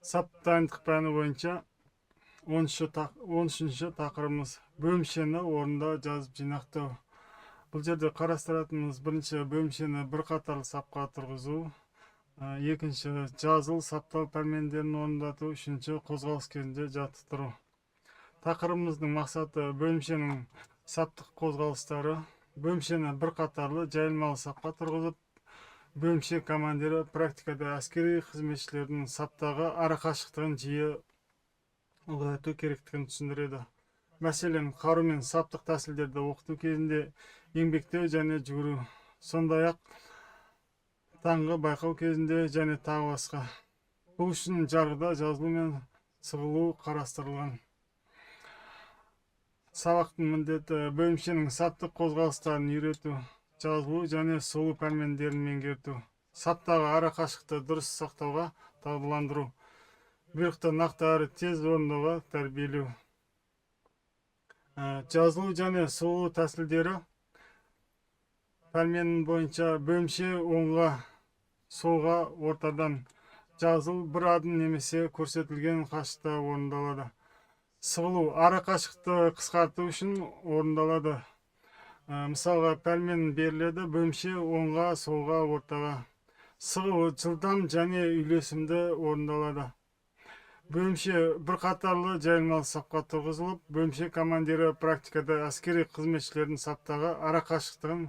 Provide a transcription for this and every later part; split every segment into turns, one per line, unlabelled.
Сап дайындық пәні бойынша 13-ші тақырыбымыз бөлімшені орында жазып жинақтау. Бұл жерде қарастыратынымыз бірінші бөлімшені бір қатарлы сапқа тұрғызу, екінші жазыл саптау пәрмендерін орындату, үшінші қозғалыс кезінде жаттықтыру. Тақырыбымыздың мақсаты бөлімшенің саптық қозғалыстары. Бөлімшені бір қатарлы жайылмалы сапқа тұрғызып, бөлімше командирі практикада әскери қызметшілердің саптағы арақашықтығын жиі ұлғайту керектігін түсіндіреді. Мәселен, қару мен саптық тәсілдерді оқыту кезінде еңбектеу және жүгіру, сондай-ақ таңғы байқау кезінде және тағы басқа. Бұл үшін жарғыда жазылу мен сығылу қарастырылған. Сабақтың міндеті бөлімшенің саптық қозғалыстарын үйрету, жазылу және сығылу пәрмендерін меңгерту, саптағы арақашықты дұрыс сақтауға дағдыландыру, бұйрықты нақты әрі тез орындауға тәрбиелеу. Жазылу және сығылу тәсілдері пәрменінің бойынша бөлімше оңға, солға, ортадан жазыл бір адым немесе көрсетілген қашықта орындалады. Сығылу арақашықты қысқарту үшін орындалады. Мысалға, пәрмен беріледі, бөлімше оңға, солға, ортаға. Сығылу жылдам және үйлесімді орындалады. Бөлімше бір қатарлы жайылмалы сапқа тұрғызылып, бөлімше командирі практикада әскери қызметшілердің саптағы арақашықтығын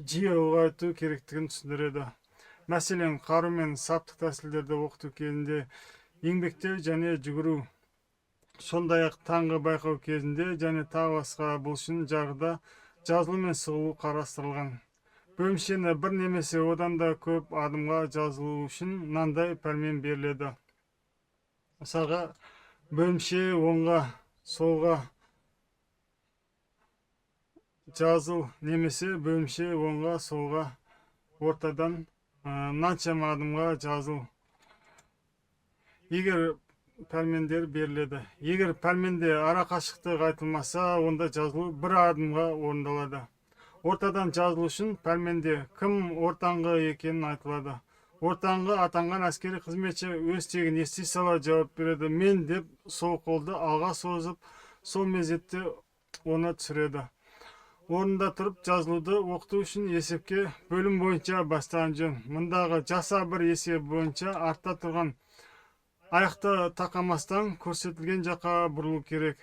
жиі ұлғайту керектігін түсіндіреді. Мәселен, қару мен саптық тәсілдерді оқыту кезінде еңбектеу және жүгіру, сондай-ақ таңғы байқау кезінде және тағы басқа. Бұл үшін жарғыда жазылу мен сығылу қарастырылған. Бөлімшені бір немесе одан да көп адымға жазылу үшін мынандай пәрмен беріледі. Мысалға, бөлімше оңға, солға жазыл немесе бөлімше оңға, солға, ортадан мынаншама адымға жазыл. Егер пәрмендер беріледі. Егер пәрменде арақашықтық айтылмаса, онда жазылу бір адымға орындалады. Ортадан жазылу үшін пәрменде кім ортаңғы екенін айтылады. Ортаңғы атанған әскери қызметші өз тегін ести сала жауап береді. Мен деп сол қолды алға созып, сол мезетте оны түсіреді. Орында тұрып жазылуды оқыту үшін есепке бөлім бойынша бастаған жөн. Мұндағы жаса бір есеп бойынша артта тұрған аяқты тақамастан көрсетілген жаққа бұрылу керек.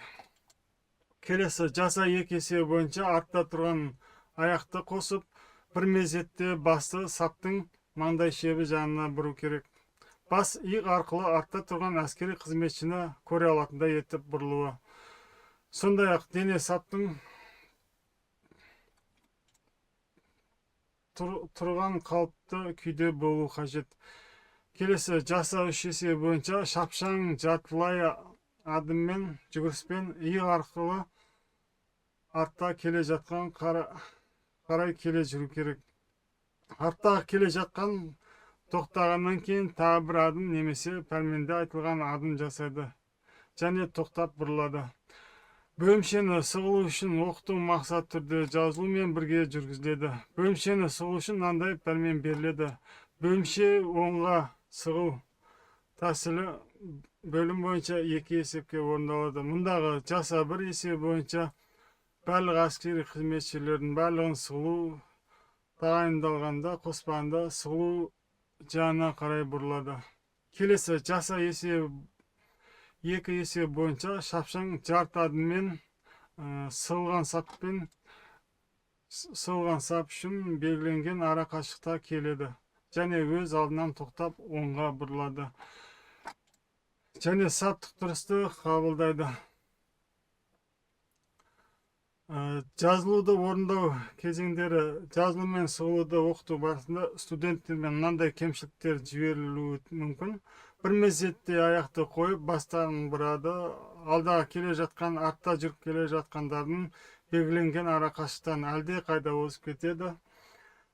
Келесі жаса екі есебі бойынша артта тұрған аяқты қосып, бір мезетте басты саптың маңдай шебі жанына бұру керек. Бас иық арқылы артта тұрған әскери қызметшіні көре алатындай етіп бұрылуы. Сондай-ақ дене саптың тұрған қалыпты күйде болу қажет. Келесі жаса үш есебі бойынша шапшаң жартылай адыммен жүгіріспен иық арқылы артта келе жатқан қарай келе жүру керек. Арттағы келе жатқан тоқтағаннан кейін тағы бір адым немесе пәрменде айтылған адым жасайды және тоқтап бұрылады. Бөлімшені сығылу үшін оқыту мақсат түрде жазылумен бірге жүргізіледі. Бөлімшені сығылу үшін мынандай пәрмен беріледі. Бөлімше оңға сығу тәсілі бөлім бойынша екі есепке орындалады. Мұндағы жаса бір есебі бойынша барлық әскери қызметшілердің барлығын сығылу тағайындалғанда қоспағанда сығылу жағына қарай бұрылады. Келесі жаса екі есебі бойынша шапшаң жарты адыммен сығылған сап үшін белгіленген арақашықта келеді және өз алдынан тоқтап оңға бұрылады және саптық дұрысты қабылдайды. Жазылуды орындау кезеңдері. Жазылу мен сығылуды оқыту барысында студенттермен мынандай кемшіліктер жіберілуі мүмкін. Бір мезетте аяқты қойып бастарын бұрады. Алдағы келе жатқан, артта жүріп келе жатқандардың белгіленген арақашықтан әлде қайда озып кетеді.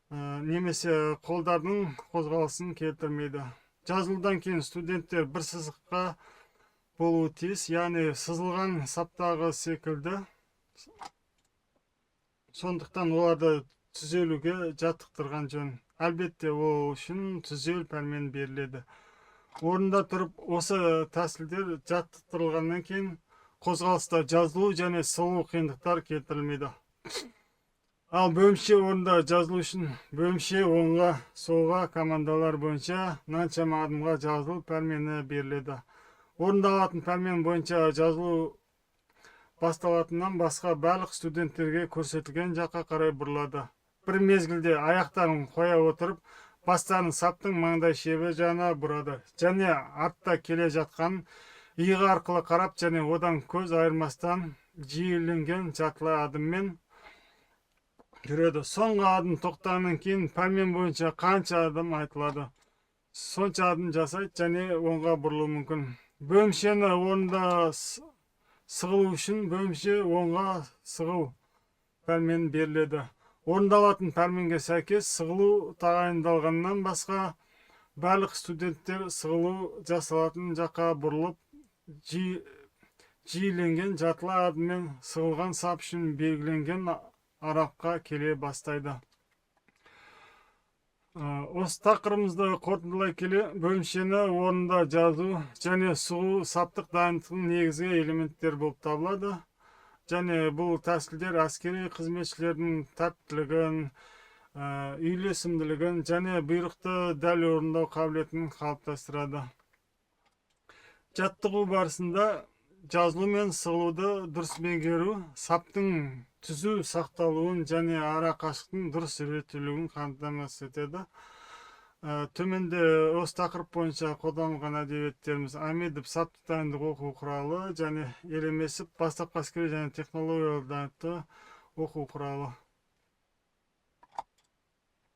Немесе қолдардың қозғалысын келтірмейді. Жазылудан кейін студенттер бір сызыққа болуы тиіс, яғни сызылған саптағы секілді. Сондықтан оларды түзелуге жаттықтырған жөн. Әлбетте ол үшін түзел пәрмен беріледі. орында тұрып осы тәсілдер жаттықтырылғаннан кейін қозғалыста жазылу және сығылу қиындықтар келтірілмейді. Ал бөлімше орында жазылу үшін бөлімше оңға, солға командалар бойынша мынаншама адымға жазылу пәрмені беріледі. Орындалатын пәрмен бойынша жазылу басталатыннан басқа барлық студенттерге көрсетілген жаққа қарай бұрылады. Бір мезгілде аяқтарын қоя отырып, бастарын саптың маңдай шебі жағына бұрады және артта келе жатқан иығы арқылы қарап және одан көз айырмастан жиіленген жартылай адыммен жүреді. Соңғы адым тоқтағаннан кейін пәрмен бойынша қанша адым айтылады, сонша адым жасайды және оңға бұрылуы мүмкін. Бөлімшені орында сығылу үшін бөлімше оңға сығыл пәрмен беріледі. Орындалатын пәрменге сәйкес сығылу тағайындалғаннан басқа барлық студенттер сығылу жасалатын жаққа бұрылып, жиіленген жартылай адыммен сығылған сап үшін белгіленген аралыққа келе бастайды. Осы тақырыбымызды қорытындылай келе, бөлімшені орында жазу және сығу саптық дайындықтың негізгі элементтері болып табылады. Және бұл тәсілдер әскери қызметшілердің тәртіптілігін, үйлесімділігін және бұйрықты дәл орындау қабілетін қалыптастырады. Жаттығу барысында жазылу мен сығылуды дұрыс меңгеру, саптың түзу сақталуын және ара қашықтың дұрыс реттелуін қамтамасыз етеді. Төменде осы тақырып бойынша қолданылған әдебиеттеріміз Амедов саптық дайындық оқу құралы және Елемесов бастапқы әскери және технологиялық дайындықты оқу құралы.